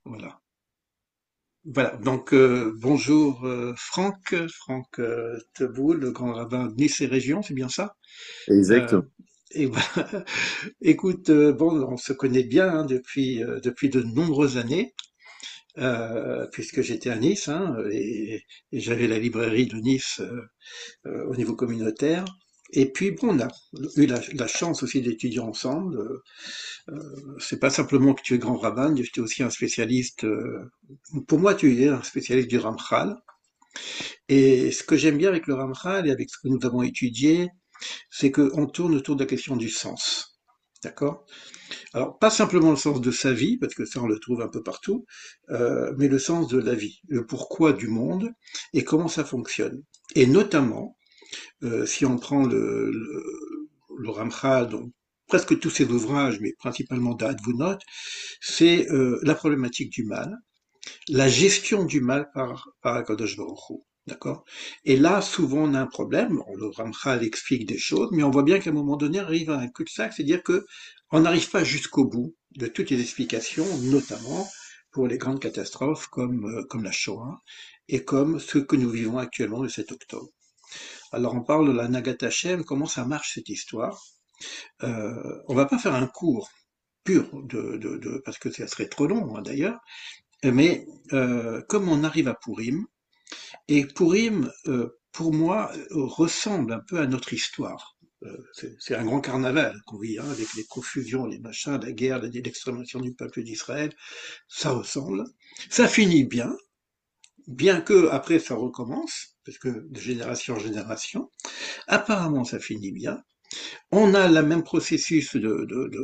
Voilà. Voilà. Donc bonjour Franck Teboul, le grand rabbin de Nice et région, c'est bien ça? Euh, Exactement. et voilà. Écoute, bon, on se connaît bien hein, depuis de nombreuses années, puisque j'étais à Nice hein, et j'avais la librairie de Nice au niveau communautaire. Et puis bon, on a eu la chance aussi d'étudier ensemble. C'est pas simplement que tu es grand rabbin, tu es aussi un spécialiste. Pour moi, tu es un spécialiste du Ramchal. Et ce que j'aime bien avec le Ramchal et avec ce que nous avons étudié, c'est qu'on tourne autour de la question du sens. D'accord? Alors, pas simplement le sens de sa vie, parce que ça on le trouve un peu partout, mais le sens de la vie, le pourquoi du monde et comment ça fonctionne. Et notamment, si on prend le Ramchal, donc presque tous ses ouvrages, mais principalement d'Advunot, c'est la problématique du mal, la gestion du mal par Akadosh Baruch Hu. D'accord? Et là, souvent, on a un problème. Bon, le Ramchal explique des choses, mais on voit bien qu'à un moment donné, on arrive à un cul-de-sac, c'est-à-dire que on n'arrive pas jusqu'au bout de toutes les explications, notamment pour les grandes catastrophes comme la Shoah et comme ce que nous vivons actuellement le 7 octobre. Alors, on parle de la Nagat Hashem, comment ça marche cette histoire. On va pas faire un cours pur parce que ça serait trop long hein, d'ailleurs, mais comme on arrive à Purim, et Purim, pour moi, ressemble un peu à notre histoire. C'est un grand carnaval qu'on vit, hein, avec les confusions, les machins, la guerre, l'extrémation du peuple d'Israël. Ça ressemble. Ça finit bien, bien que après ça recommence, parce que de génération en génération. Apparemment, ça finit bien. On a le même processus de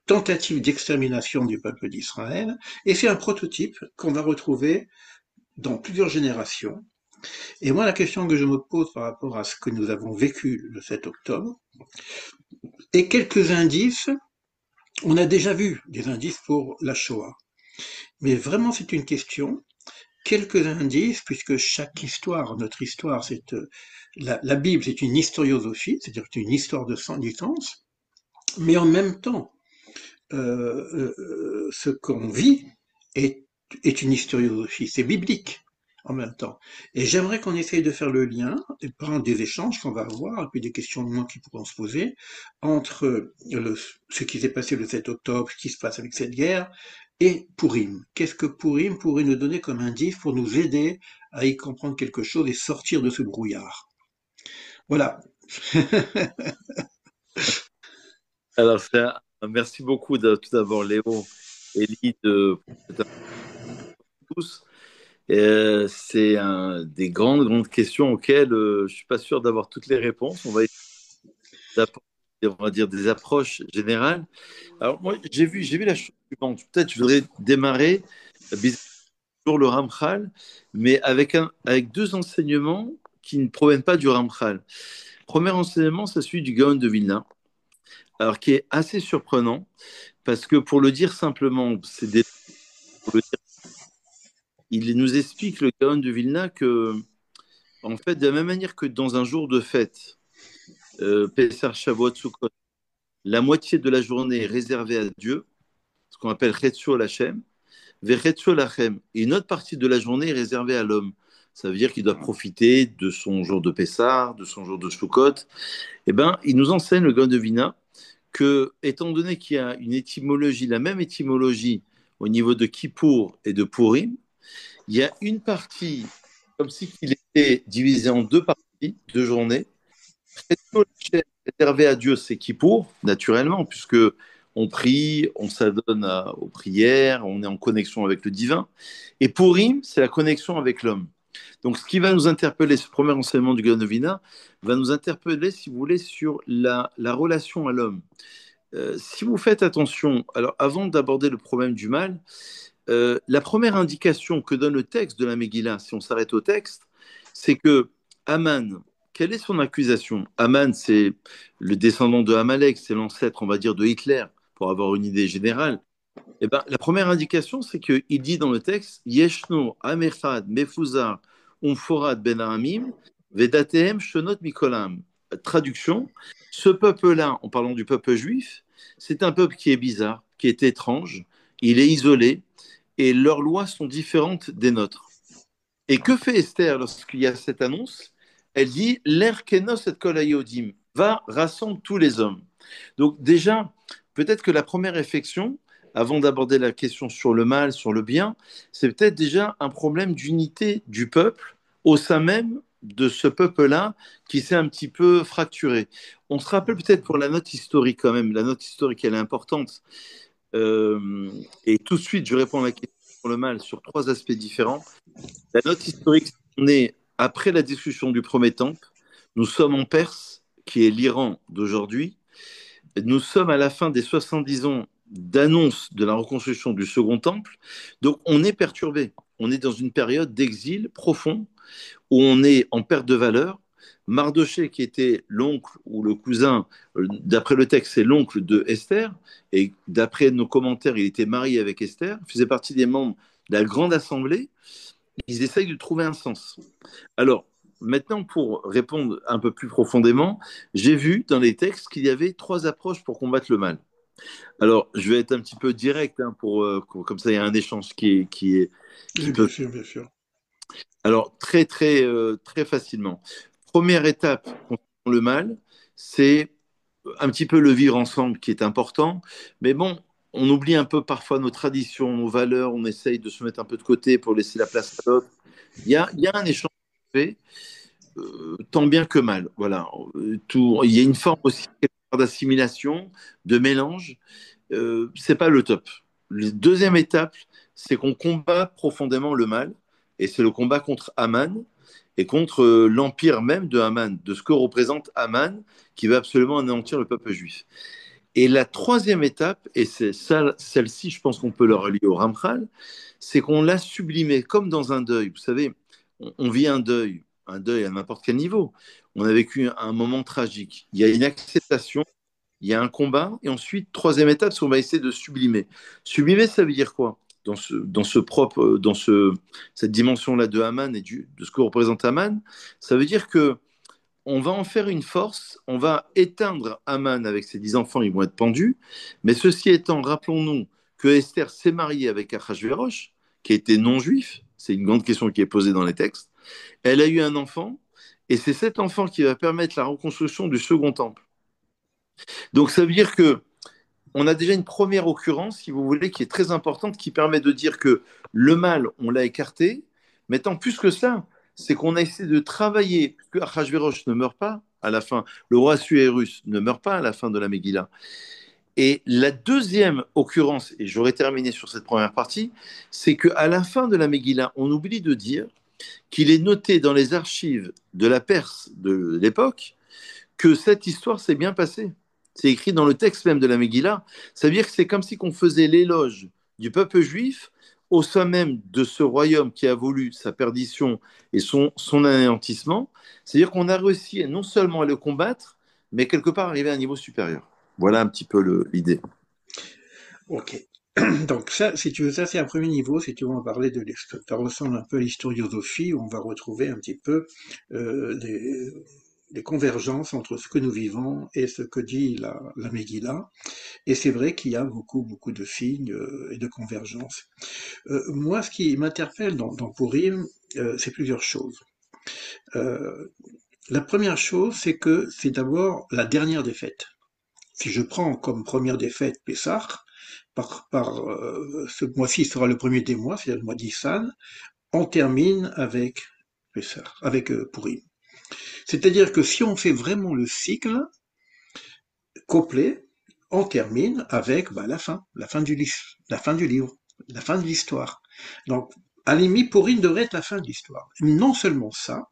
tentative d'extermination du peuple d'Israël, et c'est un prototype qu'on va retrouver dans plusieurs générations. Et moi, la question que je me pose par rapport à ce que nous avons vécu le 7 octobre, et quelques indices, on a déjà vu des indices pour la Shoah. Mais vraiment, c'est une question, quelques indices, puisque chaque histoire, notre histoire, c'est la Bible, c'est une historiosophie, c'est-à-dire c'est une histoire de sens, mais en même temps, ce qu'on vit est, est une historiosophie, c'est biblique en même temps. Et j'aimerais qu'on essaye de faire le lien, et par des échanges qu'on va avoir, et puis des questionnements qui pourront se poser, entre ce qui s'est passé le 7 octobre, ce qui se passe avec cette guerre, et Pourim. Qu'est-ce que Pourim pourrait nous donner comme indice pour nous aider à y comprendre quelque chose et sortir de ce brouillard? Voilà. Alors, merci beaucoup tout d'abord, Léo et Lyd, pour cette invitation tous. C'est des grandes questions auxquelles je ne suis pas sûr d'avoir toutes les réponses. On va essayer d'apporter, on va dire, des approches générales. Alors, moi, j'ai vu la chose suivante. Peut-être je voudrais démarrer, bizarrement, sur le Ramchal, mais avec deux enseignements qui ne proviennent pas du Ramchal. Premier enseignement, c'est celui du Gaon de Vilna, alors qui est assez surprenant. Parce que pour le dire simplement, pour le dire, il nous explique, le Gaon de Vilna, que, en fait, de la même manière que dans un jour de fête, Pessar, Shavuot, Sukkot, la moitié de la journée est réservée à Dieu, ce qu'on appelle Chetzo Lachem, Vechetzo Lachem, et une autre partie de la journée est réservée à l'homme. Ça veut dire qu'il doit profiter de son jour de Pessar, de son jour de Sukkot. Eh ben, il nous enseigne, le Gaon de Vilna, que, étant donné qu'il y a une étymologie, la même étymologie au niveau de Kippour et de Purim, il y a une partie, comme si il était divisé en deux parties, deux journées. Réservé à Dieu, c'est Kippour, naturellement, puisque on prie, on s'adonne aux prières, on est en connexion avec le divin. Et Purim, c'est la connexion avec l'homme. Donc, ce qui va nous interpeller, ce premier enseignement du Gaonovina, va nous interpeller, si vous voulez, sur la relation à l'homme. Si vous faites attention, alors avant d'aborder le problème du mal, la première indication que donne le texte de la Megillah, si on s'arrête au texte, c'est que Aman, quelle est son accusation? Aman, c'est le descendant de Amalek, c'est l'ancêtre, on va dire, de Hitler, pour avoir une idée générale. Eh ben, la première indication, c'est qu'il dit dans le texte, Yeshno, Amechad, Mefuzar, Umforad Ben Amim, Vedatehem, Shonot Mikolam. Traduction, ce peuple-là, en parlant du peuple juif, c'est un peuple qui est bizarre, qui est étrange, il est isolé, et leurs lois sont différentes des nôtres. Et que fait Esther lorsqu'il y a cette annonce? Elle dit, L'er kenos et kol hayodim, va, rassemble tous les hommes. Donc déjà, peut-être que la première réflexion, avant d'aborder la question sur le mal, sur le bien, c'est peut-être déjà un problème d'unité du peuple au sein même de ce peuple-là qui s'est un petit peu fracturé. On se rappelle peut-être pour la note historique quand même, la note historique elle est importante. Et tout de suite, je réponds à la question sur le mal sur trois aspects différents. La note historique, on est après la destruction du premier temple, nous sommes en Perse, qui est l'Iran d'aujourd'hui, nous sommes à la fin des 70 ans d'annonce de la reconstruction du second temple, donc on est perturbé. On est dans une période d'exil profond où on est en perte de valeur. Mardoché, qui était l'oncle ou le cousin, d'après le texte, c'est l'oncle de Esther, et d'après nos commentaires, il était marié avec Esther, faisait partie des membres de la grande assemblée. Ils essayent de trouver un sens. Alors, maintenant, pour répondre un peu plus profondément, j'ai vu dans les textes qu'il y avait trois approches pour combattre le mal. Alors, je vais être un petit peu direct, hein, comme ça il y a un échange qui Oui, peut. bien sûr, bien sûr. Alors, très facilement. Première étape concernant le mal, c'est un petit peu le vivre ensemble qui est important. Mais bon, on oublie un peu parfois nos traditions, nos valeurs, on essaye de se mettre un peu de côté pour laisser la place à l'autre. Il y a un échange fait, tant bien que mal. Voilà. Il y a une forme aussi d'assimilation, de mélange. C'est pas le top. La deuxième étape, c'est qu'on combat profondément le mal, et c'est le combat contre Haman et contre l'empire même de Haman, de ce que représente Haman, qui veut absolument anéantir le peuple juif. Et la troisième étape, et c'est ça, celle-ci, je pense qu'on peut le relier au Ramchal, c'est qu'on l'a sublimé comme dans un deuil. Vous savez, on vit un deuil à n'importe quel niveau. On a vécu un moment tragique. Il y a une acceptation, il y a un combat, et ensuite, troisième étape, c'est qu'on va essayer de sublimer. Sublimer, ça veut dire quoi? Cette dimension-là de Haman et de ce que représente Haman, ça veut dire que on va en faire une force, on va éteindre Haman avec ses 10 enfants, ils vont être pendus. Mais ceci étant, rappelons-nous que Esther s'est mariée avec Achashverosh, qui était non-juif, c'est une grande question qui est posée dans les textes. Elle a eu un enfant, et c'est cet enfant qui va permettre la reconstruction du second temple. Donc ça veut dire que on a déjà une première occurrence, si vous voulez, qui est très importante, qui permet de dire que le mal, on l'a écarté. Mais tant plus que ça, c'est qu'on a essayé de travailler, puisque Achashverosh ne meurt pas à la fin, le roi Assuérus ne meurt pas à la fin de la Megillah. Et la deuxième occurrence, et j'aurais terminé sur cette première partie, c'est qu'à la fin de la Megillah, on oublie de dire qu'il est noté dans les archives de la Perse de l'époque que cette histoire s'est bien passée. C'est écrit dans le texte même de la Megillah. Ça veut dire que c'est comme si on faisait l'éloge du peuple juif au sein même de ce royaume qui a voulu sa perdition et son anéantissement. C'est-à-dire qu'on a réussi non seulement à le combattre, mais quelque part arriver à un niveau supérieur. Voilà un petit peu l'idée. Ok. Donc ça, si tu veux, ça c'est un premier niveau. Si tu veux en parler de l'histoire, ça ressemble un peu à l'historiosophie où on va retrouver un petit peu euh, des, des convergences entre ce que nous vivons et ce que dit la Megillah. Et c'est vrai qu'il y a beaucoup, beaucoup de signes et de convergences. Moi, ce qui m'interpelle dans Purim, c'est plusieurs choses. Euh, la première chose, c'est que c'est d'abord la dernière des fêtes. Si je prends comme première défaite Pessah, ce mois-ci sera le premier des mois, c'est le mois d'Issan, on termine avec Pessah, avec Purim. C'est-à-dire que si on fait vraiment le cycle complet, on termine avec la fin du livre, la fin de l'histoire. Donc, à la limite, Purim devrait être la fin de l'histoire. Non seulement ça,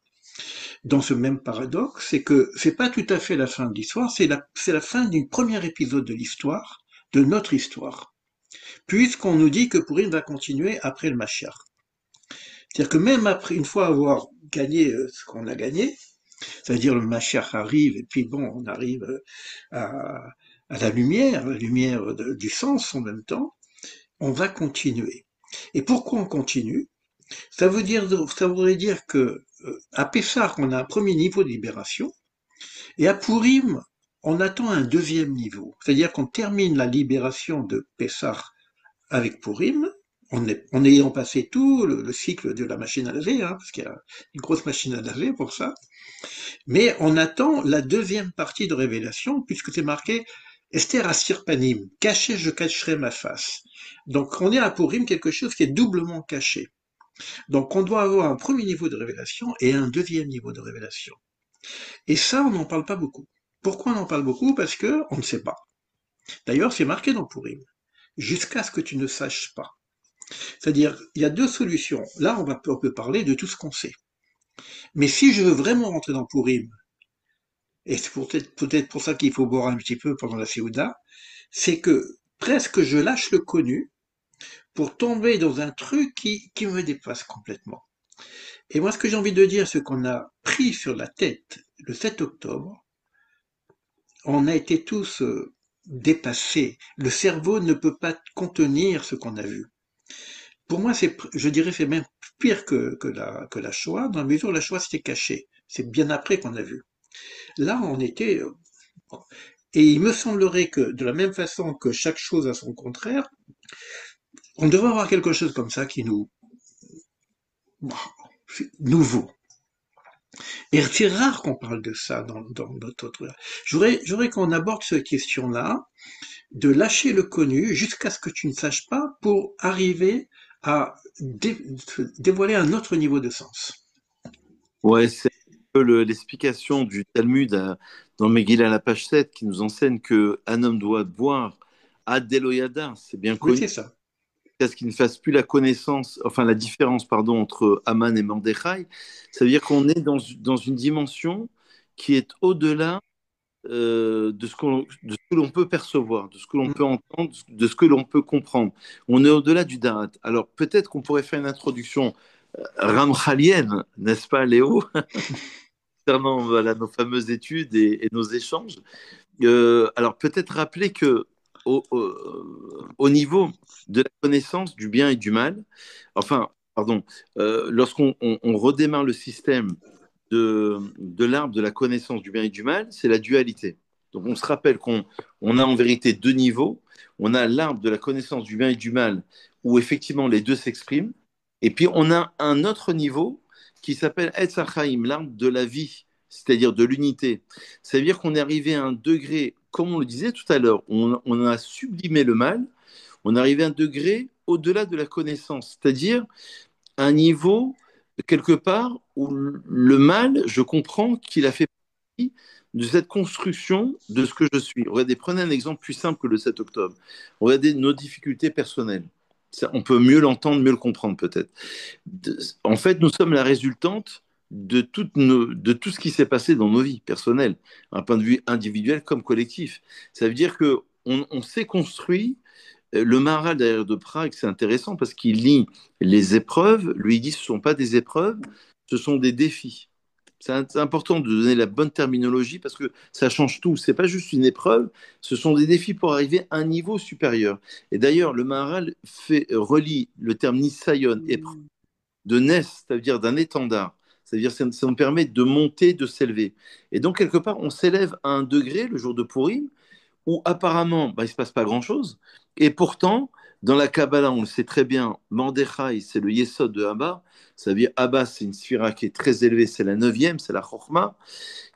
dans ce même paradoxe, c'est que c'est pas tout à fait la fin de l'histoire, c'est la fin du premier épisode de l'histoire, de notre histoire. Puisqu'on nous dit que Purim va continuer après le Mashiach. C'est-à-dire que même après, une fois avoir gagné ce qu'on a gagné, c'est-à-dire le Mashiach arrive et puis bon, on arrive à, à la lumière du sens en même temps, on va continuer. Et pourquoi on continue? Ça voudrait dire que à Pessah, on a un premier niveau de libération, et à Purim, on attend un deuxième niveau. C'est-à-dire qu'on termine la libération de Pessah avec Purim, en ayant passé tout le cycle de la machine à laver, hein, parce qu'il y a une grosse machine à laver pour ça, mais on attend la deuxième partie de Révélation, puisque c'est marqué Esther assir panim, caché je cacherai ma face. Donc on est à Purim quelque chose qui est doublement caché. Donc on doit avoir un premier niveau de révélation et un deuxième niveau de révélation. Et ça, on n'en parle pas beaucoup. Pourquoi on en parle beaucoup? Parce que on ne sait pas. D'ailleurs, c'est marqué dans Purim. Jusqu'à ce que tu ne saches pas. C'est-à-dire, il y a deux solutions. Là, on peut parler de tout ce qu'on sait. Mais si je veux vraiment rentrer dans Purim, et c'est peut-être pour ça qu'il faut boire un petit peu pendant la Séouda, c'est que presque je lâche le connu pour tomber dans un truc qui me dépasse complètement. Et moi, ce que j'ai envie de dire, ce qu'on a pris sur la tête le 7 octobre, on a été tous dépassés. Le cerveau ne peut pas contenir ce qu'on a vu. Pour moi, je dirais, c'est même pire que la Shoah, dans la mesure où la Shoah c'était caché. C'est bien après qu'on a vu. Là, on était, et il me semblerait que, de la même façon que chaque chose a son contraire, on devrait avoir quelque chose comme ça qui nous, c'est nouveau. Et c'est rare qu'on parle de ça dans notre autre. J'aurais qu'on aborde cette question-là, de lâcher le connu jusqu'à ce que tu ne saches pas pour arriver à dévoiler un autre niveau de sens. Ouais, c'est un peu l'explication du Talmud dans Megillah à la page 7 qui nous enseigne que un homme doit boire ad Eloyada, c'est bien Oui, connu, c'est ça. jusqu'à ce qu'il ne fasse plus la connaissance, enfin la différence, pardon, entre Aman et Mordechai. Ça veut dire qu'on est dans une dimension qui est au-delà de ce que l'on peut percevoir, de ce que l'on peut entendre, de ce que l'on peut comprendre. On est au-delà du Da'at. Alors peut-être qu'on pourrait faire une introduction ramchalienne, n'est-ce pas, Léo, concernant voilà, nos fameuses études et nos échanges. Alors peut-être rappeler que au niveau de la connaissance du bien et du mal, enfin, pardon, lorsqu'on on redémarre le système de l'arbre de la connaissance du bien et du mal, c'est la dualité. Donc on se rappelle qu'on a en vérité deux niveaux. On a l'arbre de la connaissance du bien et du mal, où effectivement les deux s'expriment. Et puis on a un autre niveau qui s'appelle Etz Hachaim, l'arbre de la vie, c'est-à-dire de l'unité. Ça veut dire qu'on est arrivé à un degré, comme on le disait tout à l'heure, on a sublimé le mal, on est arrivé à un degré au-delà de la connaissance, c'est-à-dire un niveau quelque part où le mal, je comprends qu'il a fait partie de cette construction de ce que je suis. Regardez, prenez un exemple plus simple que le 7 octobre. Regardez nos difficultés personnelles. Ça, on peut mieux l'entendre, mieux le comprendre peut-être. En fait, nous sommes la résultante de tout ce qui s'est passé dans nos vies personnelles, un point de vue individuel comme collectif. Ça veut dire que on s'est construit le Maharal d'ailleurs de Prague, c'est intéressant parce qu'il lit les épreuves, lui il dit ce ne sont pas des épreuves, ce sont des défis. C'est important de donner la bonne terminologie parce que ça change tout. C'est pas juste une épreuve, ce sont des défis pour arriver à un niveau supérieur. Et d'ailleurs, le Maharal relie le terme Nisayon, épreuve, de Nes, c'est-à-dire d'un étendard. C'est-à-dire ça nous permet de monter, de s'élever. Et donc, quelque part, on s'élève à un degré le jour de Purim où apparemment, il ne se passe pas grand-chose. Et pourtant, dans la Kabbalah, on le sait très bien, Mordechai, c'est le Yesod de Abba. Ça veut dire Abba, c'est une sphira qui est très élevée, c'est la neuvième, c'est la Chokhmah,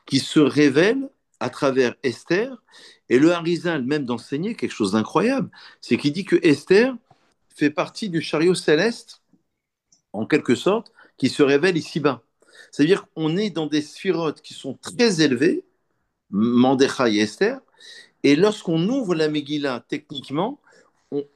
qui se révèle à travers Esther. Et le Harizal même d'enseigner quelque chose d'incroyable, c'est qu'il dit que Esther fait partie du chariot céleste, en quelque sorte, qui se révèle ici-bas. C'est-à-dire qu'on est dans des sphirotes qui sont très élevées, Mordechai et Esther, et lorsqu'on ouvre la Megillah, techniquement,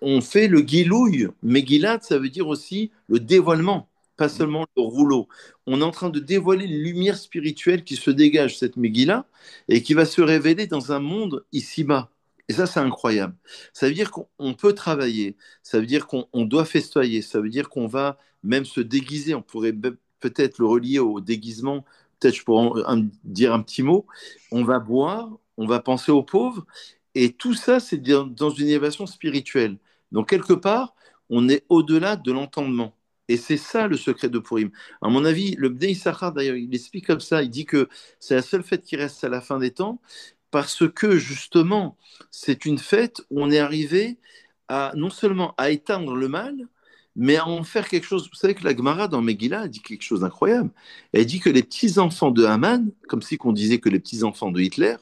on fait le guilouille. Megillah, ça veut dire aussi le dévoilement, pas seulement le rouleau. On est en train de dévoiler une lumière spirituelle qui se dégage, cette Megillah, et qui va se révéler dans un monde ici-bas. Et ça, c'est incroyable. Ça veut dire qu'on peut travailler, ça veut dire qu'on doit festoyer, ça veut dire qu'on va même se déguiser. On pourrait peut-être le relier au déguisement. Peut-être je pourrais dire un petit mot. On va boire, on va penser aux pauvres, et tout ça, c'est dans une élévation spirituelle. Donc, quelque part, on est au-delà de l'entendement. Et c'est ça le secret de Purim. À mon avis, le Bnei Issachar, d'ailleurs, il explique comme ça, il dit que c'est la seule fête qui reste à la fin des temps, parce que justement, c'est une fête où on est arrivé non seulement à éteindre le mal, mais à en faire quelque chose. Vous savez que la Gemara dans Megillah elle dit quelque chose d'incroyable. Elle dit que les petits-enfants de Haman, comme si on disait que les petits-enfants de Hitler,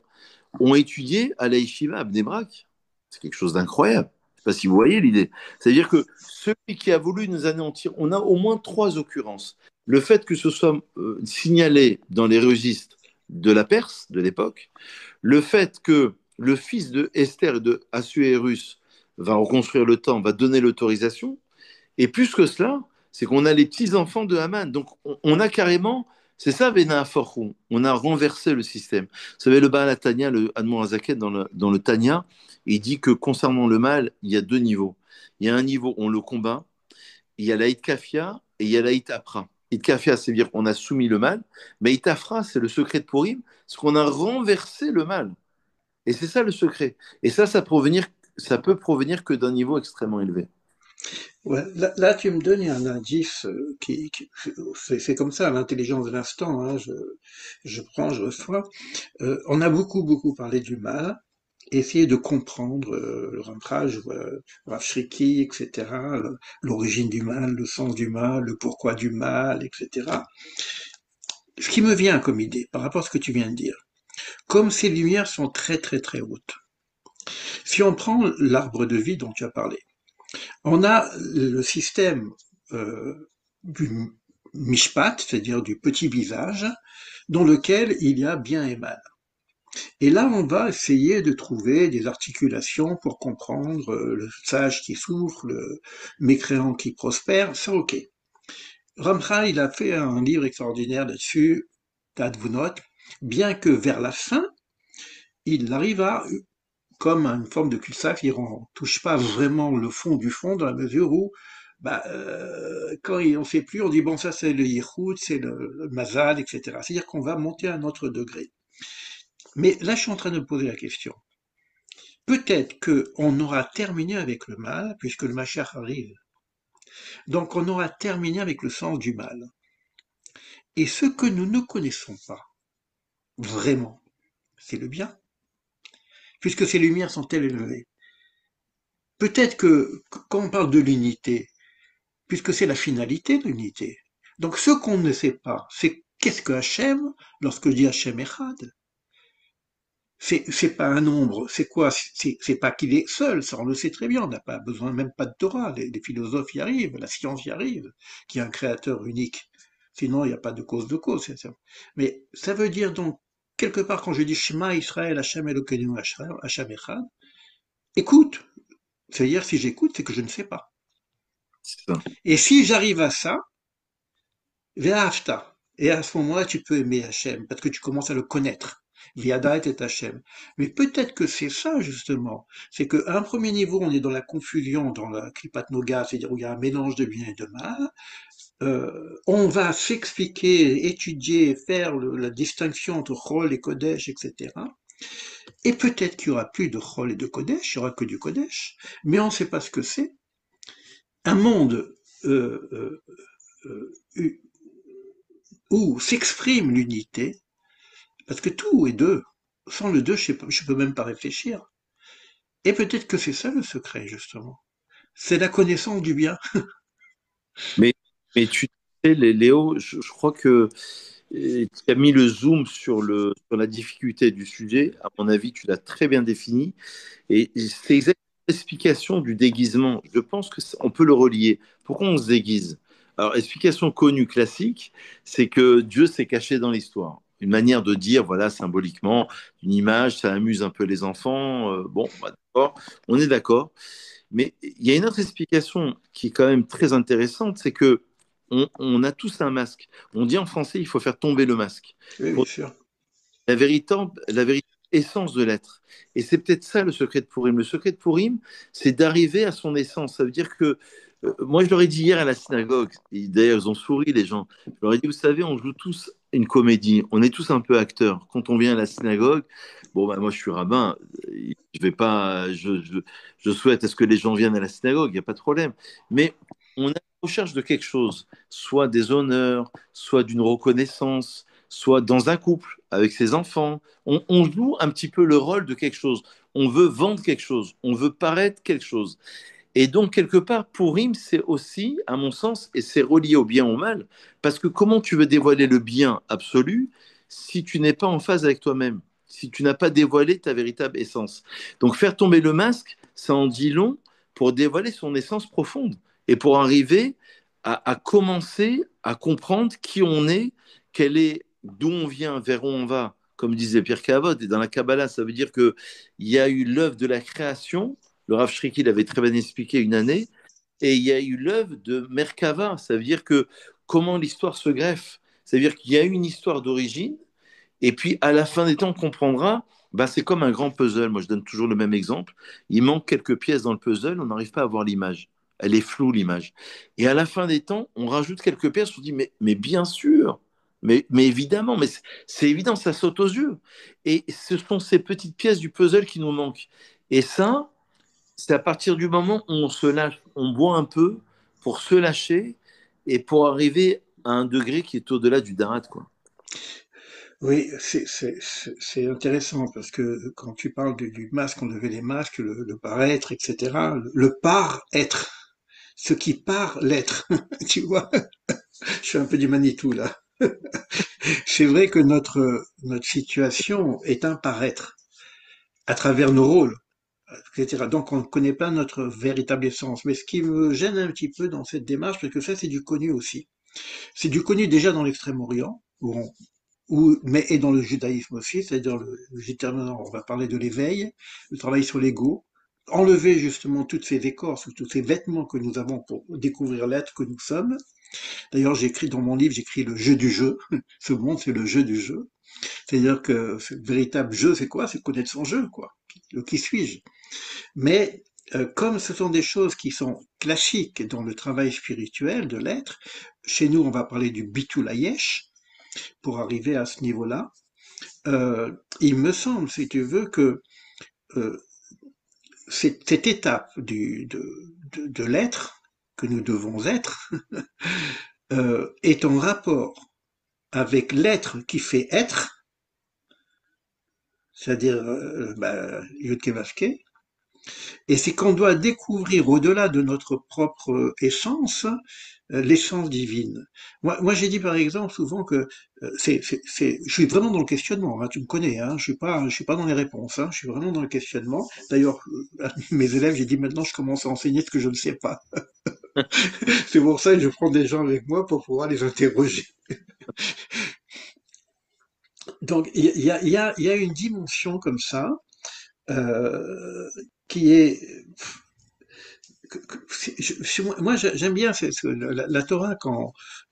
ont étudié à la Yeshiva à Bnei Brak. C'est quelque chose d'incroyable. Je ne sais pas si vous voyez l'idée. C'est-à-dire que celui qui a voulu nous anéantir, on a au moins trois occurrences. Le fait que ce soit signalé dans les registres de la Perse de l'époque, le fait que le fils de Esther et de Assuérus va reconstruire le temple, va donner l'autorisation, et plus que cela, c'est qu'on a les petits-enfants de Haman. Donc, on a carrément, c'est ça, Vena Forou. On a renversé le système. Vous savez, le Baal Tanya, le Admon Azaken, dans le Tanya, il dit que concernant le mal, il y a deux niveaux. Il y a un niveau, on le combat, il y a la Kafia et il y a la Apra. Kafia, c'est-à-dire qu'on a soumis le mal, mais Itafra, c'est le secret de Purim, c'est qu'on a renversé le mal. Et c'est ça le secret. Et ça peut provenir que d'un niveau extrêmement élevé. Ouais, là, tu me donnes un indice c'est comme ça, l'intelligence de l'instant. Hein, je prends, je reçois. On a beaucoup parlé du mal, essayer de comprendre le Ramchal, Rav Shriki, etc., l'origine du mal, le sens du mal, le pourquoi du mal, etc. Ce qui me vient comme idée, par rapport à ce que tu viens de dire, comme ces lumières sont très hautes, si on prend l'arbre de vie dont tu as parlé, on a le système du mishpat, c'est-à-dire du petit visage, dans lequel il y a bien et mal. Et là, on va essayer de trouver des articulations pour comprendre le sage qui souffre, le mécréant qui prospère, ça ok. Ramchal, il a fait un livre extraordinaire là-dessus, Tadvunot, bien que vers la fin, il arrive à, comme une forme de cul-de-sac, il ne touche pas vraiment le fond du fond, dans la mesure où, quand on ne sait plus, on dit, bon, ça c'est le yichud, c'est le mazal, etc. C'est-à-dire qu'on va monter à un autre degré. Mais là, je suis en train de me poser la question. Peut-être qu'on aura terminé avec le mal, puisque le Mashiach arrive. Donc on aura terminé avec le sens du mal. Et ce que nous ne connaissons pas, vraiment, c'est le bien, puisque ces lumières sont telles élevées. Peut-être que quand on parle de l'unité, puisque c'est la finalité de l'unité, donc ce qu'on ne sait pas, c'est qu'est-ce que Hachem, lorsque je dis Hachem Echad, c'est pas un nombre, c'est quoi? C'est pas qu'il est seul, ça on le sait très bien, on n'a pas besoin même pas de Torah, les philosophes y arrivent, la science y arrive, qu'il y a un créateur unique. Sinon, il n'y a pas de cause de cause. Mais ça veut dire donc, quelque part, quand je dis Shema Israël, Hachem Elokeinu, Hachem Echad, écoute. C'est-à-dire, si j'écoute, c'est que je ne sais pas. C'est ça. Et si j'arrive à ça, Ve'afta. Et à ce moment-là, tu peux aimer Hachem, parce que tu commences à le connaître. Viadat et Hachem. Mais peut-être que c'est ça, justement. C'est qu'à un premier niveau, on est dans la confusion, dans la Kripat Noga, c'est-à-dire où il y a un mélange de bien et de mal. On va s'expliquer, étudier, faire la distinction entre Chol et Kodesh, etc. Et peut-être qu'il y aura plus de Chol et de Kodesh, il y aura que du Kodesh, mais on ne sait pas ce que c'est. Un monde euh, euh, où s'exprime l'unité, parce que tout est deux. Sans le deux, je peux même pas réfléchir. Et peut-être que c'est ça le secret, justement. C'est la connaissance du bien. Mais, mais tu sais, Léo, je crois que tu as mis le zoom sur la difficulté du sujet. À mon avis, tu l'as très bien défini. Et c'est exactement l'explication du déguisement. Je pense qu'on peut le relier. Pourquoi on se déguise? Alors, explication connue classique, c'est que Dieu s'est caché dans l'histoire. Une manière de dire, voilà, symboliquement, une image, ça amuse un peu les enfants. Bon, bah, d'accord, on est d'accord. Mais il y a une autre explication qui est quand même très intéressante, c'est que on a tous un masque. On dit en français, il faut faire tomber le masque. Oui, bien Pour sûr. la véritable essence de l'être. Et c'est peut-être ça le secret de Purim. Le secret de Purim, c'est d'arriver à son essence. Ça veut dire que, moi je leur ai dit hier à la synagogue, et d'ailleurs ils ont souri les gens, je leur ai dit, vous savez, on joue tous une comédie, on est tous un peu acteurs. Quand on vient à la synagogue, bon, bah, moi je suis rabbin, je vais pas, je souhaite à ce que les gens viennent à la synagogue, il n'y a pas de problème. Mais on est en recherche de quelque chose, soit des honneurs, soit d'une reconnaissance, soit dans un couple, avec ses enfants. On joue un petit peu le rôle de quelque chose. On veut vendre quelque chose. On veut paraître quelque chose. Et donc, quelque part, Purim, c'est aussi, à mon sens, et c'est relié au bien ou au mal, parce que comment tu veux dévoiler le bien absolu si tu n'es pas en phase avec toi-même, si tu n'as pas dévoilé ta véritable essence. Donc, faire tomber le masque, ça en dit long pour dévoiler son essence profonde et pour arriver à commencer à comprendre qui on est, quel est, d'où on vient, vers où on va, comme disait Pierre Cavod. Et dans la Kabbalah, ça veut dire qu'il y a eu l'œuvre de la création. Le Rav Shriki l'avait très bien expliqué une année. Et il y a eu l'œuvre de Merkava. Ça veut dire que comment l'histoire se greffe. Ça veut dire qu'il y a eu une histoire d'origine. Et puis, à la fin des temps, on comprendra, bah, c'est comme un grand puzzle. Moi, je donne toujours le même exemple. Il manque quelques pièces dans le puzzle, on n'arrive pas à voir l'image. Elle est floue, l'image. Et à la fin des temps, on rajoute quelques pièces, on se dit, mais bien sûr, mais évidemment, mais c'est évident, ça saute aux yeux. Et ce sont ces petites pièces du puzzle qui nous manquent. Et ça, c'est à partir du moment où on se lâche, on boit un peu pour se lâcher et pour arriver à un degré qui est au-delà du darat, quoi. Oui, c'est intéressant parce que quand tu parles du masque, on levait les masques, le paraître, etc. Le par-être, ce qui part l'être, tu vois. Je suis un peu du Manitou là. C'est vrai que notre situation est un paraître à travers nos rôles, etc. Donc on ne connaît pas notre véritable essence. Mais ce qui me gêne un petit peu dans cette démarche, parce que ça c'est du connu aussi. C'est du connu déjà dans l'Extrême-Orient, mais et dans le judaïsme aussi, c'est-à-dire on va parler de l'éveil, le travail sur l'ego, enlever justement toutes ces écorces ou tous ces vêtements que nous avons pour découvrir l'être que nous sommes. D'ailleurs, j'écris dans mon livre, j'écris le jeu du jeu. Ce monde, c'est le jeu du jeu. C'est-à-dire que ce véritable jeu, c'est quoi? C'est connaître son jeu, quoi. Le qui suis-je? Mais comme ce sont des choses qui sont classiques dans le travail spirituel de l'être, chez nous, on va parler du bitulayesh pour arriver à ce niveau-là. Il me semble, si tu veux, que euh, cette étape de l'être que nous devons être est en rapport avec l'être qui fait être, c'est-à-dire Yud Kevavke, et c'est qu'on doit découvrir au-delà de notre propre essence, l'essence divine. Moi j'ai dit par exemple souvent que je suis vraiment dans le questionnement. Hein, tu me connais, hein, je suis pas dans les réponses. Hein, je suis vraiment dans le questionnement. D'ailleurs, à mes élèves, j'ai dit maintenant, je commence à enseigner ce que je ne sais pas. C'est pour ça que je prends des gens avec moi pour pouvoir les interroger. Donc il y a une dimension comme ça euh, qui est moi, j'aime bien la Torah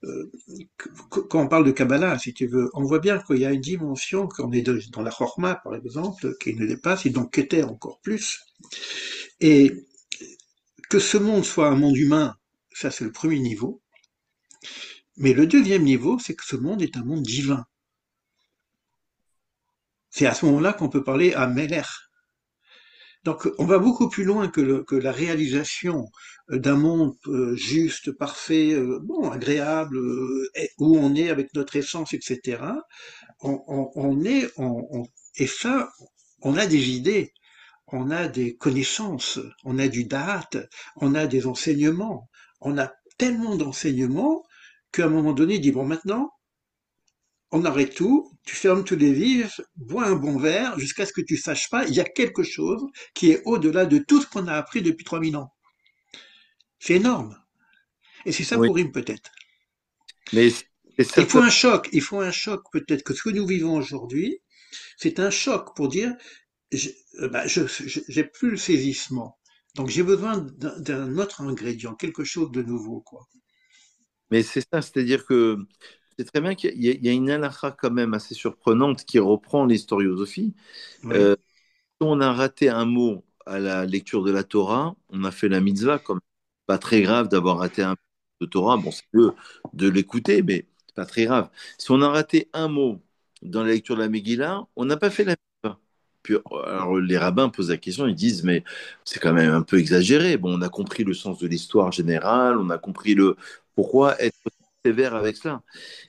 euh, quand on parle de Kabbalah, si tu veux, on voit bien qu'il y a une dimension qu'on est dans la Chorma, par exemple, qui nous dépasse, et donc Keter encore plus. Et que ce monde soit un monde humain, ça c'est le premier niveau. Mais le deuxième niveau, c'est que ce monde est un monde divin. C'est à ce moment-là qu'on peut parler à Meler. Donc on va beaucoup plus loin que la réalisation d'un monde juste, parfait, bon, agréable, où on est avec notre essence, etc. On est, et ça, on a des idées, on a des connaissances, on a du da'at, on a des enseignements, on a tellement d'enseignements qu'à un moment donné, il dit, bon, maintenant, on arrête tout, tu fermes tous les livres, bois un bon verre, jusqu'à ce que tu saches pas, il y a quelque chose qui est au-delà de tout ce qu'on a appris depuis 3000 ans. C'est énorme. Et c'est ça Oui, pour Rime peut-être. mais c'est certain. Il faut un choc peut-être que ce que nous vivons aujourd'hui, c'est un choc pour dire, j'ai plus le saisissement. Donc j'ai besoin d'un autre ingrédient, quelque chose de nouveau, quoi. Mais c'est ça, c'est-à-dire que c'est très bien qu'il y a une halakha quand même assez surprenante qui reprend l'historiosophie. Oui, Si on a raté un mot à la lecture de la Torah, on a fait la mitzvah, comme pas très grave d'avoir raté un mot de Torah. Bon, c'est mieux de l'écouter, mais c'est pas très grave. Si on a raté un mot dans la lecture de la Megillah, on n'a pas fait la mitzvah. Puis, alors, les rabbins posent la question, ils disent, mais c'est quand même un peu exagéré. Bon, on a compris le sens de l'histoire générale, on a compris le pourquoi être sévère avec cela.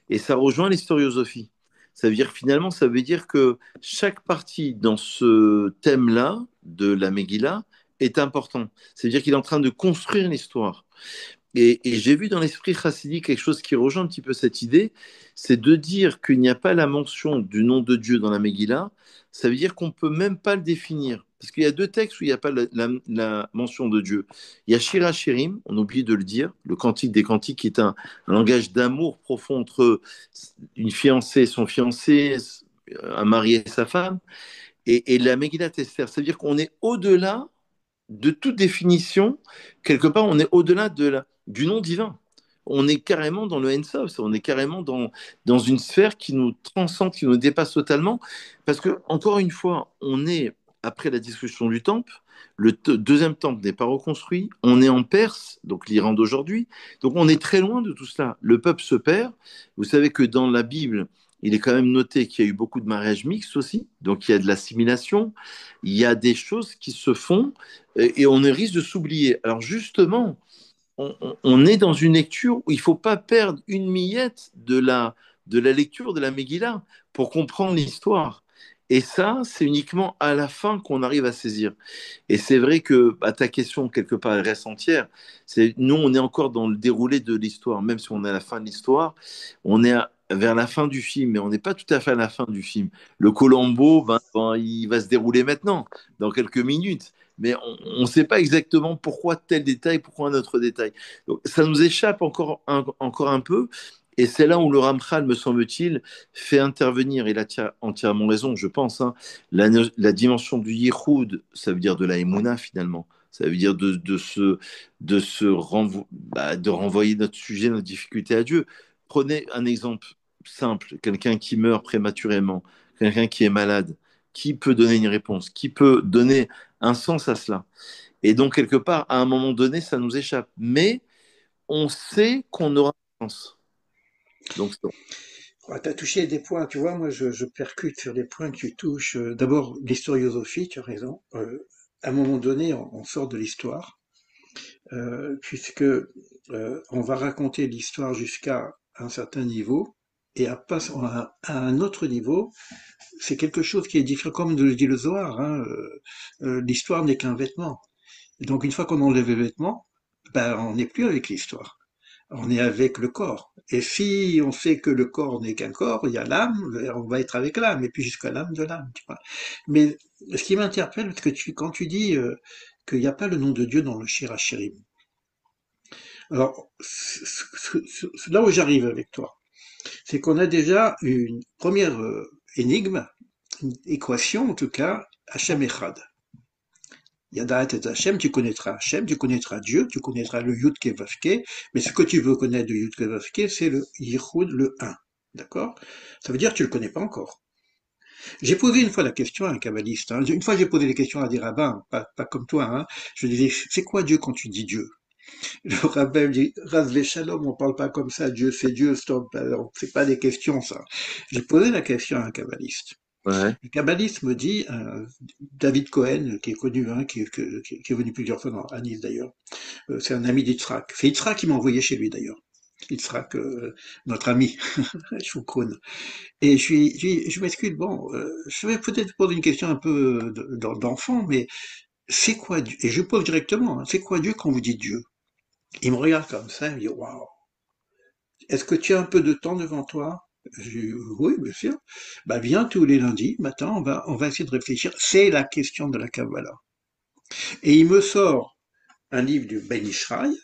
Et ça rejoint l'historiosophie. Ça veut dire finalement, ça veut dire que chaque partie dans ce thème-là de la Megillah est important. C'est-à-dire qu'il est en train de construire l'histoire. Et j'ai vu dans l'esprit chassidique quelque chose qui rejoint un petit peu cette idée, c'est de dire qu'il n'y a pas la mention du nom de Dieu dans la Megillah, ça veut dire qu'on ne peut même pas le définir. Parce qu'il y a deux textes où il n'y a pas la mention de Dieu. Il y a Shir HaShirim, on oublie de le dire, le Cantique des Cantiques, qui est un langage d'amour profond entre une fiancée et son fiancé, un mari et sa femme, et la Megillah Esther. Ça veut dire qu'on est au-delà de toute définition, quelque part, on est au-delà du nom divin. On est carrément dans le Ensof, on est carrément dans une sphère qui nous transcende, qui nous dépasse totalement. Parce que, encore une fois, on est, après la destruction du temple, deuxième temple n'est pas reconstruit, on est en Perse, donc l'Iran d'aujourd'hui, donc on est très loin de tout cela. Le peuple se perd. Vous savez que dans la Bible, il est quand même noté qu'il y a eu beaucoup de mariages mixtes aussi, donc il y a de l'assimilation, il y a des choses qui se font et on risque de s'oublier. Alors justement, on est dans une lecture où il ne faut pas perdre une miette de la lecture de la Megillah pour comprendre l'histoire. Et ça, c'est uniquement à la fin qu'on arrive à saisir. Et c'est vrai que bah, ta question, quelque part, elle reste entière. Nous, on est encore dans le déroulé de l'histoire, même si on est à la fin de l'histoire, on est vers la fin du film, mais on n'est pas tout à fait à la fin du film. Le Colombo, il va se dérouler maintenant, dans quelques minutes. Mais on ne sait pas exactement pourquoi tel détail, pourquoi un autre détail. Donc, ça nous échappe encore un peu. Et c'est là où le Ramchal, me semble-t-il, fait intervenir, et il a entièrement raison, je pense, hein, la dimension du Yichud, ça veut dire de la Emouna finalement. Ça veut dire de renvoyer notre sujet, notre difficulté à Dieu. Prenez un exemple simple, quelqu'un qui meurt prématurément, quelqu'un qui est malade. Qui peut donner une réponse? Qui peut donner un sens à cela? Et donc, quelque part, à un moment donné, ça nous échappe. Mais on sait qu'on aura un sens. Donc, Ouais, tu as touché des points, tu vois, moi je percute sur les points que tu touches. D'abord, l'historiosophie, tu as raison. À un moment donné, on sort de l'histoire, puisque on va raconter l'histoire jusqu'à un certain niveau, et à un autre niveau, c'est quelque chose qui est différent, comme le dit le Zohar, hein, l'histoire n'est qu'un vêtement. Et donc une fois qu'on enlève les vêtements, ben, on n'est plus avec l'histoire. On est avec le corps. Et si on sait que le corps n'est qu'un corps, il y a l'âme, on va être avec l'âme, et puis jusqu'à l'âme de l'âme, tu vois. Mais ce qui m'interpelle, c'est que quand tu dis qu'il n'y a pas le nom de Dieu dans le Shir HaShirim. Alors, là où j'arrive avec toi, c'est qu'on a déjà une première énigme, une équation en tout cas, Hachem Echad. Yadaat et Hachem, tu connaîtras Dieu, tu connaîtras le Yud Kevavke, mais ce que tu veux connaître de Yud Kevavke, c'est le Yichud, le un. D'accord? Ça veut dire que tu le connais pas encore. J'ai posé une fois la question à un kabbaliste. Hein. Une fois, j'ai posé des questions à des rabbins, pas comme toi. Hein. Je disais, c'est quoi Dieu quand tu dis Dieu? Le rabbin me dit, Ras Shalom, on parle pas comme ça. Dieu, c'est Dieu, stop. C'est pas des questions, ça. J'ai posé la question à un kabbaliste. ouais. Le kabbaliste me dit, David Cohen, qui est connu, hein, qui est venu plusieurs fois à Nice d'ailleurs, c'est un ami d'Yitzhak. C'est Yitzhak qui m'a envoyé chez lui d'ailleurs. Yitzhak, notre ami, Shukron. Et je m'excuse, bon, je vais peut-être poser une question un peu d'enfant, mais c'est quoi Dieu? Et je pose directement, hein, c'est quoi Dieu quand vous dites Dieu? Il me regarde comme ça, il me dit, waouh, est-ce que tu as un peu de temps devant toi? Je dis, oui, bien sûr. Bah, viens tous les lundis matin, on va essayer de réfléchir. C'est la question de la Kabbalah. Et il me sort un livre du Ben Ishraï,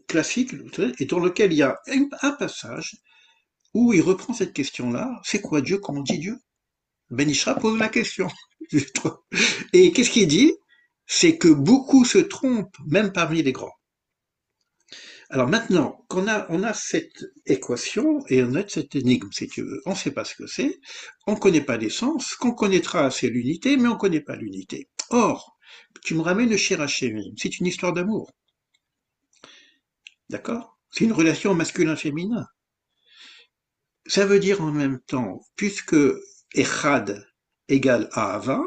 classique, et dans lequel il y a un passage où il reprend cette question-là. C'est quoi Dieu quand on dit Dieu? Ben Ishra pose la question. Et qu'est-ce qu'il dit? C'est que beaucoup se trompent, même parmi les grands. Alors maintenant, on a cette équation et on a cette énigme, si tu veux. On ne sait pas ce que c'est, on ne connaît pas l'essence, ce qu'on connaîtra, c'est l'unité, mais on ne connaît pas l'unité. Or, tu me ramènes le Shirachémim, c'est une histoire d'amour. D'accord? C'est une relation masculin-féminin. Ça veut dire en même temps, puisque Echad égale Ahava,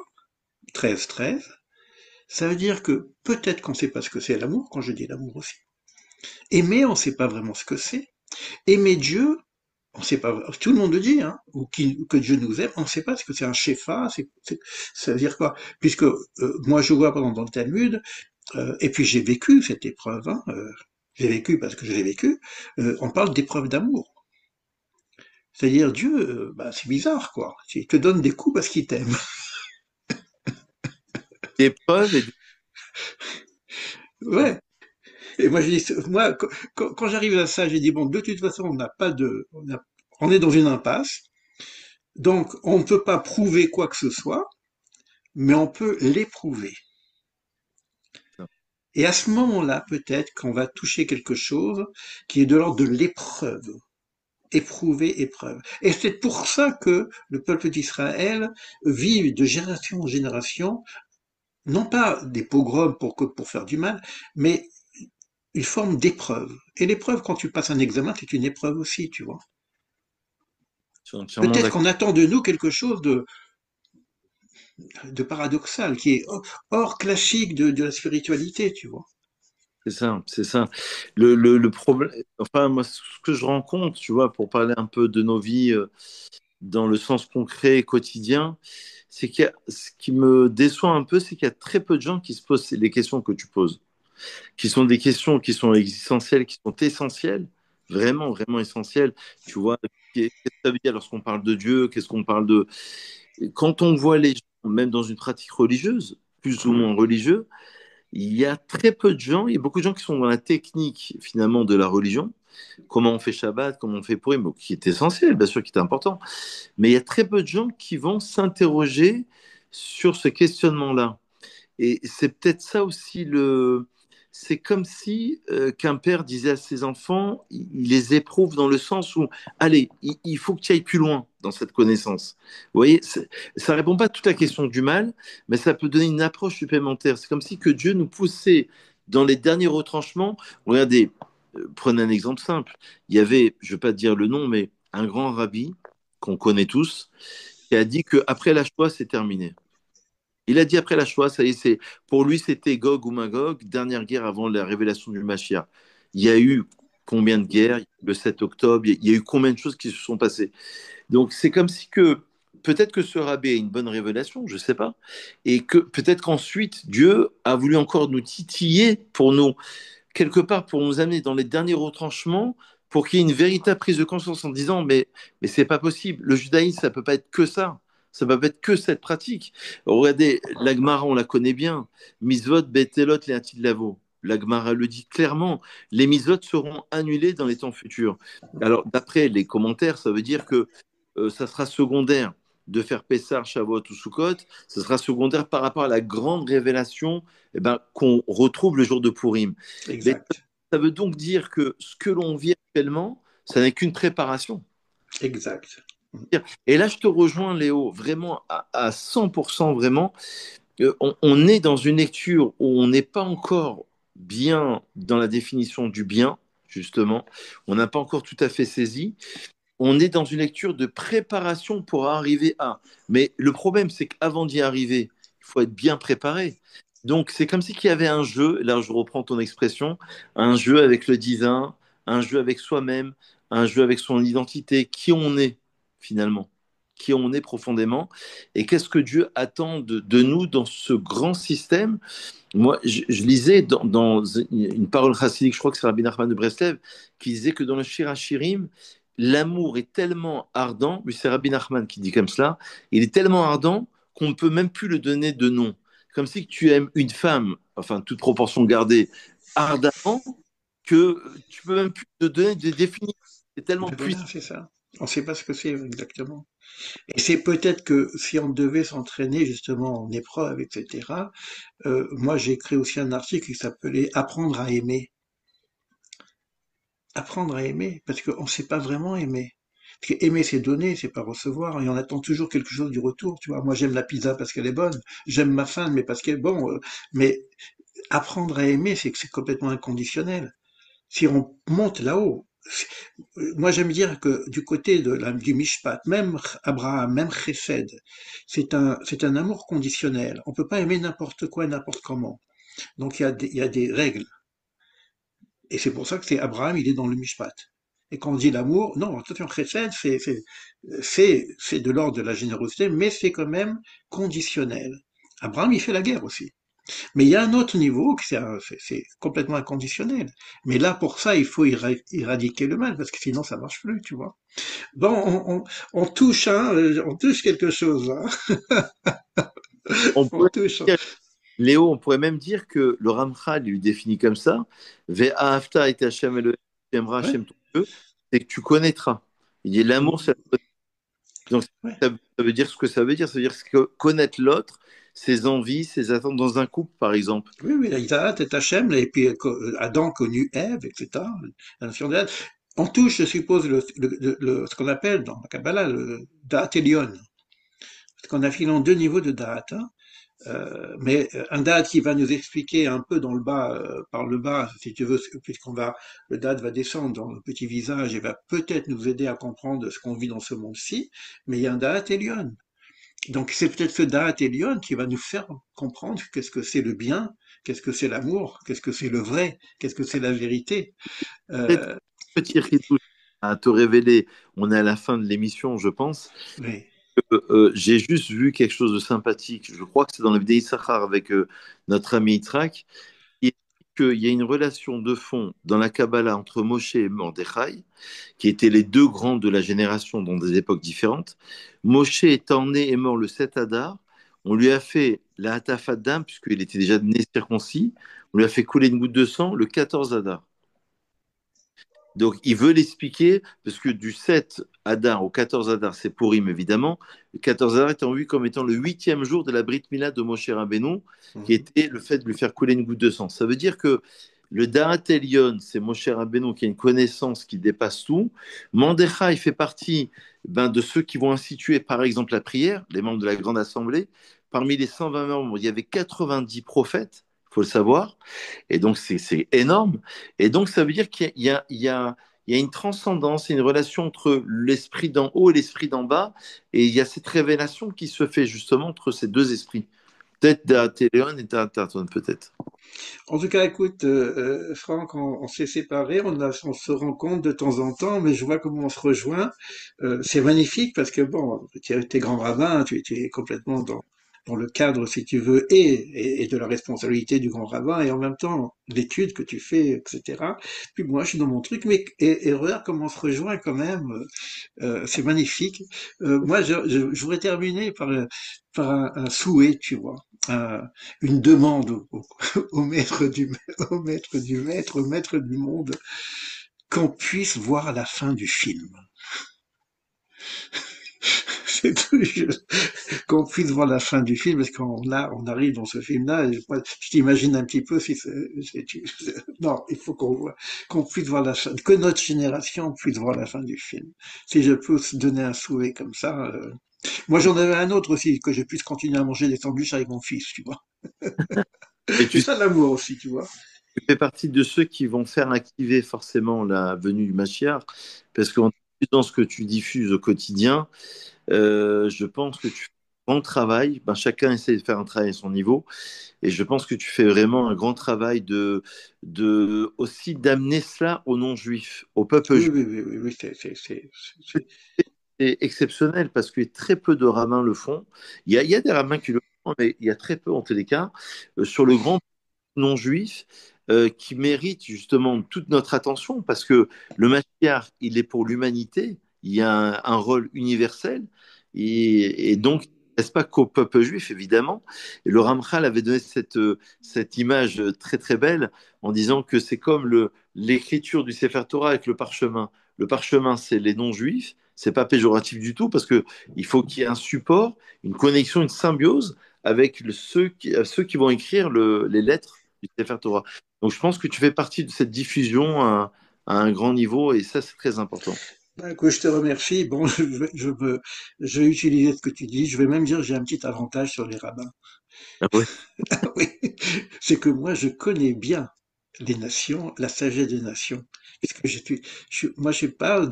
13-13, ça veut dire que peut-être qu'on ne sait pas ce que c'est l'amour, quand je dis l'amour aussi. Aimer, on ne sait pas vraiment ce que c'est. Aimer Dieu, On sait pas, tout le monde le dit, hein, que Dieu nous aime, on ne sait pas ce que c'est un shefa, ça veut dire quoi? Puisque moi je vois par exemple dans le Talmud, et puis j'ai vécu cette épreuve, hein, j'ai vécu parce que je l'ai vécu, on parle d'épreuve d'amour. C'est-à-dire Dieu, bah, c'est bizarre quoi. Il te donne des coups parce qu'il t'aime. L'épreuve est Ouais. Et moi je dis, moi quand j'arrive à ça, j'ai dit bon, de toute façon on n'a pas de, on est dans une impasse, donc on ne peut pas prouver quoi que ce soit, mais on peut l'éprouver. Et à ce moment-là, peut-être qu'on va toucher quelque chose qui est de l'ordre de l'épreuve. Éprouver, épreuve. Et c'est pour ça que le peuple d'Israël vit de génération en génération, non pas des pogroms pour faire du mal, mais une forme d'épreuve. Et l'épreuve, quand tu passes un examen, c'est une épreuve aussi, tu vois. Je suis entièrement Peut-être d'accord. qu'on attend de nous quelque chose de paradoxal, qui est hors classique de la spiritualité, tu vois. C'est ça, c'est ça. Le problème, enfin, moi, ce que je rencontre, tu vois, pour parler un peu de nos vies dans le sens concret et quotidien, c'est ce qui me déçoit un peu, c'est qu'il y a très peu de gens qui se posent les questions que tu poses, qui sont des questions qui sont existentielles, qui sont essentielles, vraiment, vraiment essentielles. Tu vois, qu'est-ce que ça veut dire lorsqu'on parle de Dieu, qu'est-ce qu'on parle de... Quand on voit les gens, même dans une pratique religieuse, plus ou moins religieuse, il y a très peu de gens, il y a beaucoup de gens qui sont dans la technique finalement de la religion, comment on fait Shabbat, comment on fait Purim, bon, qui est essentiel, bien sûr, qui est important, mais il y a très peu de gens qui vont s'interroger sur ce questionnement-là. Et c'est peut-être ça aussi le. C'est comme si qu'un père disait à ses enfants, il les éprouve dans le sens où, allez, il faut que tu ailles plus loin dans cette connaissance. Vous voyez, ça répond pas à toute la question du mal, mais ça peut donner une approche supplémentaire. C'est comme si que Dieu nous poussait dans les derniers retranchements. Regardez, prenez un exemple simple. Il y avait, je ne vais pas te dire le nom, mais un grand rabbi qu'on connaît tous, qui a dit qu'après la Shoah, c'est terminé. Il a dit après la Shoah, ça y est, pour lui, c'était Gog ou Magog, dernière guerre avant la révélation du Mashiach. Il y a eu combien de guerres? Le 7 octobre, il y a eu combien de choses qui se sont passées? Donc, c'est comme si que peut-être que ce rabbin a une bonne révélation, je ne sais pas, et que peut-être qu'ensuite, Dieu a voulu encore nous titiller pour nous, quelque part, pour nous amener dans les derniers retranchements, pour qu'il y ait une véritable prise de conscience en disant, mais c'est pas possible, le judaïsme, ça peut pas être que ça ne peut pas être que cette pratique. Regardez, la Gemara, on la connaît bien. Misvot, Betelot, les Lavo. La Gemara le dit clairement. Les misvot seront annulés dans les temps futurs. Alors, d'après les commentaires, ça veut dire que ça sera secondaire de faire Pessar, Shavuot ou Sukkot. Ça sera secondaire par rapport à la grande révélation eh ben, qu'on retrouve le jour de Purim. Mais Exact. ça veut donc dire que ce que l'on vit actuellement, ça n'est qu'une préparation. Exact. Et là, je te rejoins, Léo, vraiment à 100%, vraiment. On est dans une lecture où on n'est pas encore bien dans la définition du bien, justement. On n'a pas encore tout à fait saisi. On est dans une lecture de préparation pour arriver à. Mais le problème, c'est qu'avant d'y arriver, il faut être bien préparé. Donc, c'est comme si qu'il y avait un jeu, là je reprends ton expression, un jeu avec le divin, un jeu avec soi-même, un jeu avec son identité, qui on est finalement, qui on est profondément, et qu'est-ce que Dieu attend de nous dans ce grand système. Moi, je lisais dans une parole chassidique, je crois que c'est Rabbi Nachman de Breslev, qui disait que dans le Shir HaShirim, l'amour est tellement ardent, mais c'est Rabbi Nachman qui dit comme cela, il est tellement ardent qu'on ne peut même plus le donner de nom. Comme si tu aimes une femme, enfin, toute proportion gardée, ardemment, que tu peux même plus te donner de définition. C'est tellement Mais voilà, puissant. c'est ça. On ne sait pas ce que c'est exactement. Et c'est peut-être que si on devait s'entraîner justement en épreuve, etc., moi j'ai écrit aussi un article qui s'appelait Apprendre à aimer. Apprendre à aimer, parce qu'on ne sait pas vraiment aimer. Parce que aimer, c'est donner, c'est pas recevoir, et on attend toujours quelque chose du retour, tu vois. Moi j'aime la pizza parce qu'elle est bonne, j'aime ma femme, mais parce qu'elle est bon. Mais apprendre à aimer, c'est que c'est complètement inconditionnel. Si on monte là-haut, moi j'aime dire que du côté du Mishpat, même Abraham, même Chesed, c'est un amour conditionnel. On peut pas aimer n'importe quoi, n'importe comment. Donc il y a des règles. Et c'est pour ça que c'est Abraham, il est dans le Mishpat. Et quand on dit l'amour, non, attention, chesed, c'est de l'ordre de la générosité, mais c'est quand même conditionnel. Abraham, il fait la guerre aussi. Mais il y a un autre niveau, c'est complètement inconditionnel. Mais là, pour ça, il faut éradiquer le mal, parce que sinon, ça marche plus, tu vois. Bon, on touche, hein, on touche quelque chose, hein. On On pourrait touche. dire, Léo, on pourrait même dire que le Ramchal lui définit comme ça, Ve'ahavta et Hashem Elohim, tu aimeras Ouais, Hashem ton Dieu, c'est que tu connaîtras. Il dit l'amour, mm, c'est la donc, ouais. ça veut dire ce que ça veut dire. Ça veut dire que connaître l'autre, ses envies, ses attentes dans un couple, par exemple. Oui, oui, Isaac et Hachem, et puis Adam connu Ève, etc. La nation d'Ève. On touche, je suppose, ce qu'on appelle dans la Kabbalah le Da'at Elyon. Parce qu'on a filé deux niveaux de Da'at, hein. Mais un Da'at qui va nous expliquer un peu dans le bas, par le bas, si tu veux, le Da'at va descendre dans le petit visage et va peut-être nous aider à comprendre ce qu'on vit dans ce monde-ci. Mais il y a un Da'at Elyon. Donc c'est peut-être ce Da'at Elyon qui va nous faire comprendre qu'est-ce que c'est le bien, qu'est-ce que c'est l'amour, qu'est-ce que c'est le vrai, qu'est-ce que c'est la vérité. Peut-être Euh, petit rideau à te révéler. On est à la fin de l'émission, je pense. oui, J'ai juste vu quelque chose de sympathique. Je crois que c'est dans le vidéo Issachar avec notre ami Yitzhak. Il dit qu'il y a une relation de fond dans la Kabbalah entre Moshe et Mordechai, qui étaient les deux grands de la génération dans des époques différentes. Moshe étant né et mort le 7 Adar, on lui a fait la Hatafat d'âme, puisqu'il était déjà né circoncis, on lui a fait couler une goutte de sang le 14 Adar. Donc, il veut l'expliquer, parce que du 7 Adar au 14 Adar, c'est Purim, évidemment. Le 14 Adar étant vu comme étant le huitième jour de la Brit Mila de Moshe Rabbeinu, qui mhm. était le fait de lui faire couler une goutte de sang. Ça veut dire que le Da'at Elyon, c'est Moshe Rabbeinu qui a une connaissance qui dépasse tout. Mandécha, il fait partie de ceux qui vont instituer, par exemple, la prière, les membres de la Grande Assemblée. Parmi les 120 membres, il y avait 90 prophètes, il faut le savoir. Et donc, c'est énorme. Et donc, ça veut dire qu'il y a une transcendance, il y a une relation entre l'esprit d'en haut et l'esprit d'en bas. Et il y a cette révélation qui se fait justement entre ces deux esprits. Peut-être d'Athéléon et d'Atarton, peut-être. En tout cas, écoute, Franck, on s'est séparés, on se rencontre de temps en temps, mais je vois comment on se rejoint. C'est magnifique parce que bon, tu es grand rabbin, tu es complètement dans le cadre, si tu veux, et de la responsabilité du grand rabbin, et en même temps l'étude que tu fais, etc. Puis moi, je suis dans mon truc, mais et regarde comment on se rejoint quand même. C'est magnifique. Moi, je voudrais terminer par un souhait, tu vois, une demande au maître au maître du maître, au maître du monde, qu'on puisse voir la fin du film. C'est tout juste qu'on puisse voir la fin du film, parce on arrive dans ce film-là, et je t'imagine un petit peu si non, il faut qu'on puisse voir la fin, que notre génération puisse voir la fin du film. Si je peux se donner un souhait comme ça, moi j'en avais un autre aussi, que je puisse continuer à manger des sandwichs avec mon fils, tu vois. Et C'est tu ça l'amour aussi, tu vois. fais partie de ceux qui vont faire activer forcément la venue du Machiar, parce que dans ce que tu diffuses au quotidien, je pense que tu fais un grand travail. Ben, chacun essaie de faire un travail à son niveau. Et je pense que tu fais vraiment un grand travail aussi d'amener cela aux non-juifs, au peuple Oui, juif. oui, oui, oui, oui, C'est exceptionnel parce que très peu de rabbins le font. Il y a des rabbins qui le font, mais il y a très peu en tous les cas. Sur le grand non-juif, qui mérite justement toute notre attention parce que le Mashiach, il est pour l'humanité. Il y a un rôle universel et donc, n'est-ce pas qu'au peuple juif, évidemment. Et le Ramchal avait donné cette image très très belle en disant que c'est comme l'écriture du Sefer Torah avec le parchemin. Le parchemin, c'est les non-juifs. C'est pas péjoratif du tout parce que il faut qu'il y ait un support, une connexion, une symbiose avec ceux qui vont écrire les lettres du Sefer Torah. Donc je pense que tu fais partie de cette diffusion à un grand niveau et ça, c'est très important. ben, écoute, je te remercie. Bon, je vais utiliser ce que tu dis. Je vais même dire que j'ai un petit avantage sur les rabbins. Ah ouais. Oui, c'est que moi, je connais bien les nations, la sagesse des nations. Puisque moi, je parle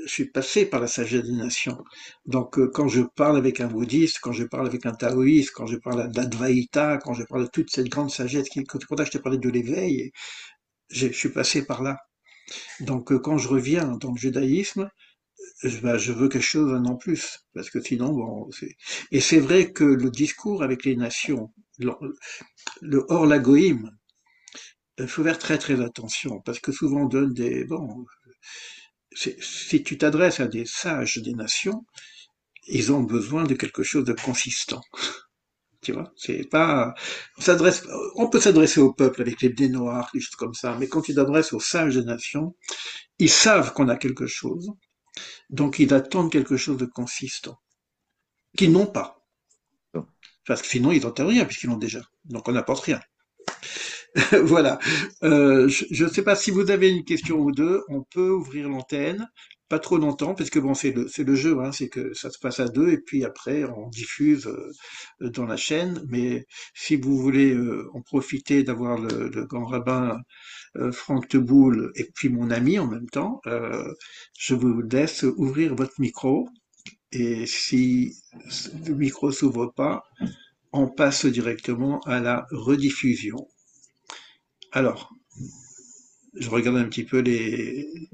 je suis passé par la sagesse des nations. Donc, quand je parle avec un bouddhiste, quand je parle avec un taoïste, quand je parle d'Advaita, quand je parle de toute cette grande sagesse, quand je t'ai parlé de l'éveil, je suis passé par là. Donc quand je reviens dans le judaïsme, je veux quelque chose en plus, parce que sinon, bon, c'est... Et c'est vrai que le discours avec les nations, le hors lagoïm, il faut faire très très attention, parce que souvent on donne des... Bon, si tu t'adresses à des sages des nations, ils ont besoin de quelque chose de consistant. Tu vois, c'est pas, on peut s'adresser au peuple avec les dés noirs, des choses comme ça, mais quand tu t'adresses aux sages des nations, ils savent qu'on a quelque chose, donc ils attendent quelque chose de consistant, qu'ils n'ont pas. Parce que sinon, ils n'ont rien, puisqu'ils l'ont déjà. Donc on n'apporte rien. Voilà. Je ne sais pas si vous avez une question ou deux, on peut ouvrir l'antenne, pas trop longtemps, parce que bon, c'est le jeu, hein, c'est que ça se passe à deux, et puis après, on diffuse dans la chaîne. Mais si vous voulez en profiter d'avoir le grand rabbin Franck Teboul et puis mon ami en même temps, je vous laisse ouvrir votre micro. Et si le micro s'ouvre pas, on passe directement à la rediffusion. Alors, je regarde un petit peu les...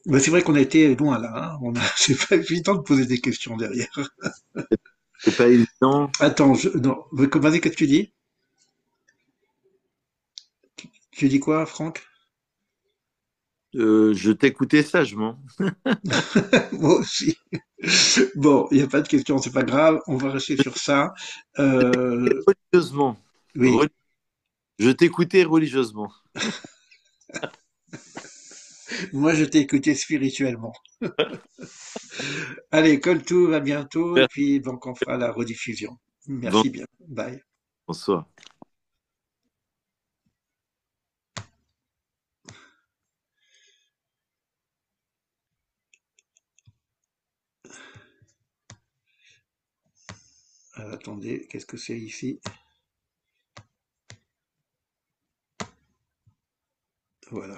Ben, c'est vrai qu'on a été loin là, hein. C'est pas évident de poser des questions derrière. C'est pas évident. Attends, non, vas-y, qu'est-ce que tu dis? Tu dis quoi, Franck? Je t'écoutais sagement. Moi aussi. Bon, il n'y a pas de question, c'est pas grave, on va rester sur ça. Euh, Religieusement. oui, Je t'écoutais religieusement. moi je t'ai écouté spirituellement. Allez, call tour, à bientôt, et Merci. puis donc on fera la rediffusion. Merci bien, bye. Bonsoir. Attendez, qu'est-ce que c'est ici? Voilà.